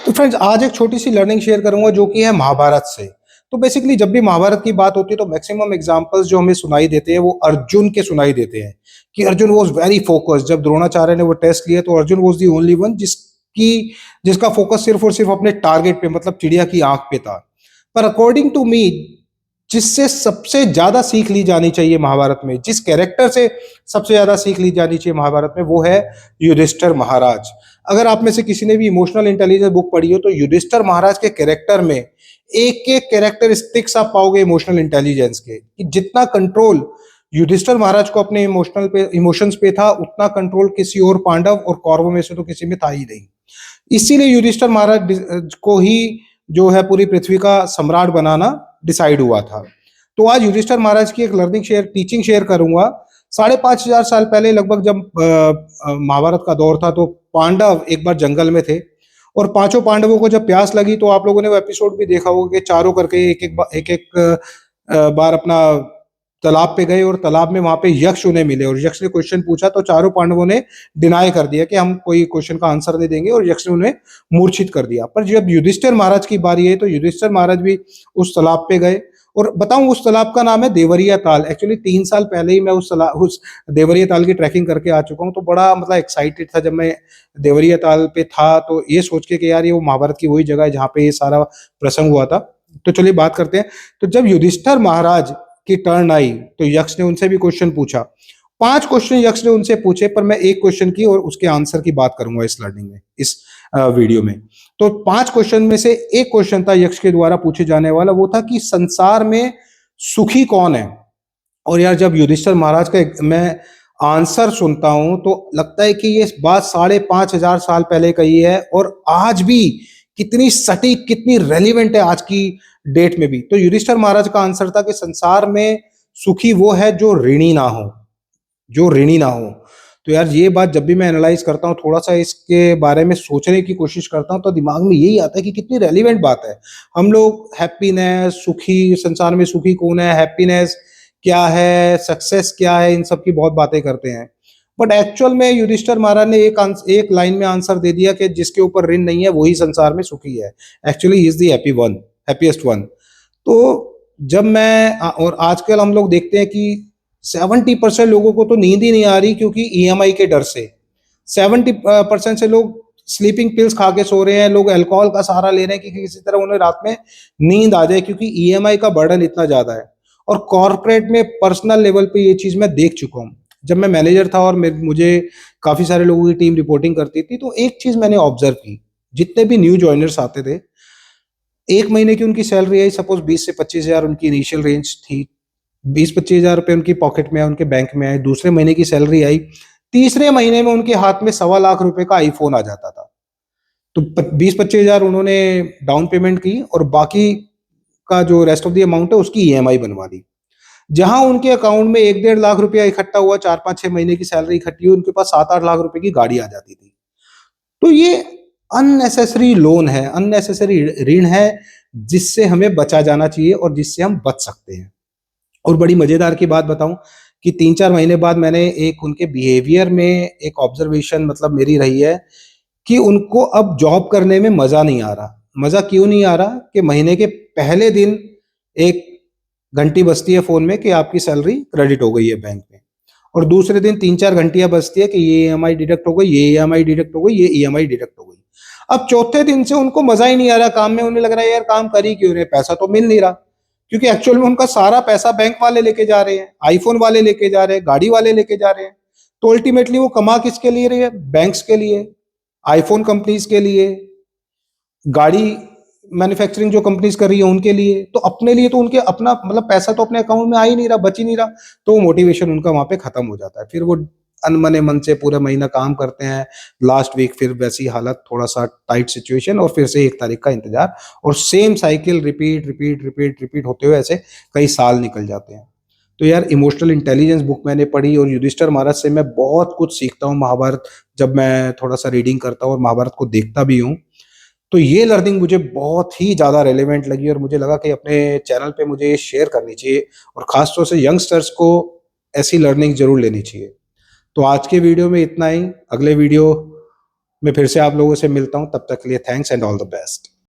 तो फ्रेंड्स आज एक छोटी सी लर्निंग शेयर करूंगा जो कि है महाभारत से। तो बेसिकली जब भी महाभारत की बात होती है तो मैक्सिमम एग्जांपल्स जो हमें सुनाई देते हैं वो अर्जुन के सुनाई देते हैं कि अर्जुन वाज वेरी फोकस्ड। जब द्रोणाचार्य ने वो टेस्ट लिया तो Arjun was the only one जिसका फोकस सिर्फ और सिर्फ अपने टारगेट पे मतलब चिड़िया की आंख पे था। पर अकॉर्डिंग टू मी जिससे सबसे ज्यादा सीख ली जानी चाहिए महाभारत में, जिस कैरेक्टर से सबसे ज्यादा सीख ली जानी चाहिए महाभारत में, वो है युधिष्ठिर महाराज। अगर आप में से किसी ने भी इमोशनल इंटेलिजेंस बुक पढ़ी हो तो युधिष्ठिर महाराज के कैरेक्टर में एक एक कैरेक्टरिस्टिक्स आप पाओगे इमोशनल इंटेलिजेंस के, कि जितना कंट्रोल युधिष्ठिर महाराज को अपने इमोशंस पे था उतना कंट्रोल किसी और पांडव और कौरवों में से तो किसी में था ही नहीं। इसीलिए युधिष्ठिर महाराज को ही जो है पूरी पृथ्वी का सम्राट बनाना डिसाइड हुआ था। तो आज युधिष्ठिर महाराज की एक टीचिंग शेयर करूंगा। 5,500 साल पहले लगभग जब महाभारत का दौर था तो पांडव एक बार जंगल में थे और पांचों पांडवों को जब प्यास लगी तो आप लोगों ने वो एपिसोड भी देखा होगा कि चारों करके एक एक बार अपना तालाब पे गए और तालाब में वहां पे यक्ष उन्हें मिले और यक्ष ने क्वेश्चन पूछा तो चारों पांडवों ने डिनाई कर दिया कि हम कोई क्वेश्चन का आंसर नहीं देंगे और यक्ष ने उन्हें मूर्छित कर दिया। पर जब युधिष्ठिर महाराज की बारी है तो युधिष्ठिर महाराज भी उस तालाब पे गए और बताऊं उस तालाब का नाम है देवरिया ताल। एक्चुअली 3 साल पहले ही मैं उस देवरिया ताल की ट्रैकिंग करके आ चुका हूँ, तो बड़ा मतलब एक्साइटेड था जब मैं देवरिया ताल पे था तो ये सोच के कि यार ये वो महाभारत की वही जगह है जहाँ पे ये सारा प्रसंग हुआ था। तो चलिए बात करते हैं। तो जब युधिष्ठिर महाराज की टर्न आई तो यक्ष ने उनसे भी क्वेश्चन पूछा। 5 क्वेश्चन यक्ष ने उनसे पूछे पर मैं एक क्वेश्चन की और उसके आंसर की बात करूंगा इस लर्निंग में, इस वीडियो में। तो 5 क्वेश्चन में से एक क्वेश्चन था यक्ष के द्वारा पूछे जाने वाला, वो था कि संसार में सुखी कौन है। और यार जब युधिष्ठिर महाराज का मैं आंसर सुनता हूं तो लगता है कि ये बात 5,500 साल पहले कही है और आज भी कितनी सटीक कितनी रेलिवेंट है आज की डेट में भी। तो युधिष्ठिर महाराज का आंसर था कि संसार में सुखी वो है जो ऋणी ना हो, जो ऋणी ना हो। तो यार ये बात जब भी मैं एनालाइज करता हूँ, थोड़ा सा इसके बारे में सोचने की कोशिश करता हूँ तो दिमाग में यही आता है कि कितनी रेलिवेंट बात है। हम लोग हैप्पीनेस, सुखी, संसार में सुखी कौन है, हैप्पीनेस क्या है, सक्सेस क्या है, इन सब की बहुत बातें करते हैं। बट एक्चुअल में युधिष्ठिर महाराज ने एक लाइन में आंसर दे दिया कि जिसके ऊपर ऋण नहीं है वही संसार में सुखी है। Actually he is the happiest one. तो जब मैं और आजकल हम लोग देखते हैं कि 70% लोगों को तो नींद ही नहीं आ रही क्योंकि ईएमआई के डर से। 70% से लोग स्लीपिंग पिल्स खा के सो रहे हैं, लोग अल्कोहल का सहारा ले रहे हैं कि किसी तरह उन्हें रात में नींद आ जाए क्योंकि ईएमआई का बर्डन इतना ज्यादा है। और कॉर्पोरेट में पर्सनल लेवल पे ये चीज मैं देख चुका हूँ। जब मैं मैनेजर था और मुझे काफी सारे लोगों की टीम रिपोर्टिंग करती थी तो एक चीज मैंने ऑब्जर्व की, जितने भी न्यू ज्वाइनर्स आते थे, एक महीने की उनकी सैलरी आई, सपोज 20 से 25 हजार उनकी इनिशियल रेंज थी, 20-25 हजार रुपए उनकी पॉकेट में आए, उनके बैंक में आए। दूसरे महीने की सैलरी आई, तीसरे महीने में उनके हाथ में 1.25 लाख रुपए का आईफोन आ जाता था। तो 20-25 हजार उन्होंने डाउन पेमेंट की और बाकी का जो रेस्ट ऑफ द अमाउंट है उसकी ईएमआई बनवा दी। जहां उनके अकाउंट में 1-1.5 लाख रुपया इकट्ठा हुआ, 4-5-6 महीने की सैलरी इकट्ठी हुई, उनके पास 7-8 लाख रुपए की गाड़ी आ जाती थी। तो ये अननेसेसरी लोन है, अननेसेसरी ऋण है जिससे हमें बचा जाना चाहिए और जिससे हम बच सकते हैं। और बड़ी मजेदार की बात बताऊं कि 3-4 महीने बाद मैंने एक उनके बिहेवियर में एक ऑब्जर्वेशन मतलब मेरी रही है कि उनको अब जॉब करने में मजा नहीं आ रहा। मजा क्यों नहीं आ रहा कि महीने के पहले दिन एक घंटी बजती है फोन में कि आपकी सैलरी क्रेडिट हो गई है बैंक में, और दूसरे दिन 3-4 घंटियां बजती है कि ये ईएमआई डिडक्ट हो गई, ये ईएमआई डिडक्ट हो गई, ये ईएमआई डिडक्ट हो गई। अब चौथे दिन से उनको मजा ही नहीं आ रहा काम में, उन्हें लग रहा है यार काम कर ही क्यों रहे, पैसा तो मिल नहीं रहा। क्योंकि एक्चुअल में उनका सारा पैसा बैंक वाले लेके जा रहे हैं, आईफोन वाले लेके जा रहे हैं, गाड़ी वाले लेके जा रहे हैं। तो अल्टीमेटली वो कमा किसके लिए रहे हैं, बैंक्स के लिए, आईफोन कंपनीज के लिए, गाड़ी मैन्युफैक्चरिंग जो कंपनीज कर रही है उनके लिए। तो अपने लिए तो उनके अपना मतलब पैसा तो अपने अकाउंट में आ ही नहीं रहा, बच ही नहीं रहा। तो मोटिवेशन उनका वहां पे खत्म हो जाता है। फिर वो अनमने मन से पूरा महीना काम करते हैं, लास्ट वीक फिर वैसी हालत, थोड़ा सा टाइट सिचुएशन और फिर से 1 तारीख का इंतजार, और same cycle repeat repeat repeat repeat होते हुए ऐसे कई साल निकल जाते हैं। तो यार इमोशनल इंटेलिजेंस बुक मैंने पढ़ी और युधिष्ठिर महाराज से मैं बहुत कुछ सीखता हूँ। महाभारत जब मैं थोड़ा सा रीडिंग करता हूँ और महाभारत को देखता भी हूँ तो ये लर्निंग मुझे बहुत ही ज्यादा रेलेवेंट लगी और मुझे लगा कि अपने चैनल पे मुझे ये शेयर करनी चाहिए और खासतौर से यंगस्टर्स को ऐसी लर्निंग जरूर लेनी चाहिए। तो आज के वीडियो में इतना ही। अगले वीडियो मैं फिर से आप लोगों से मिलता हूँ, तब तक के लिए thanks and all the best.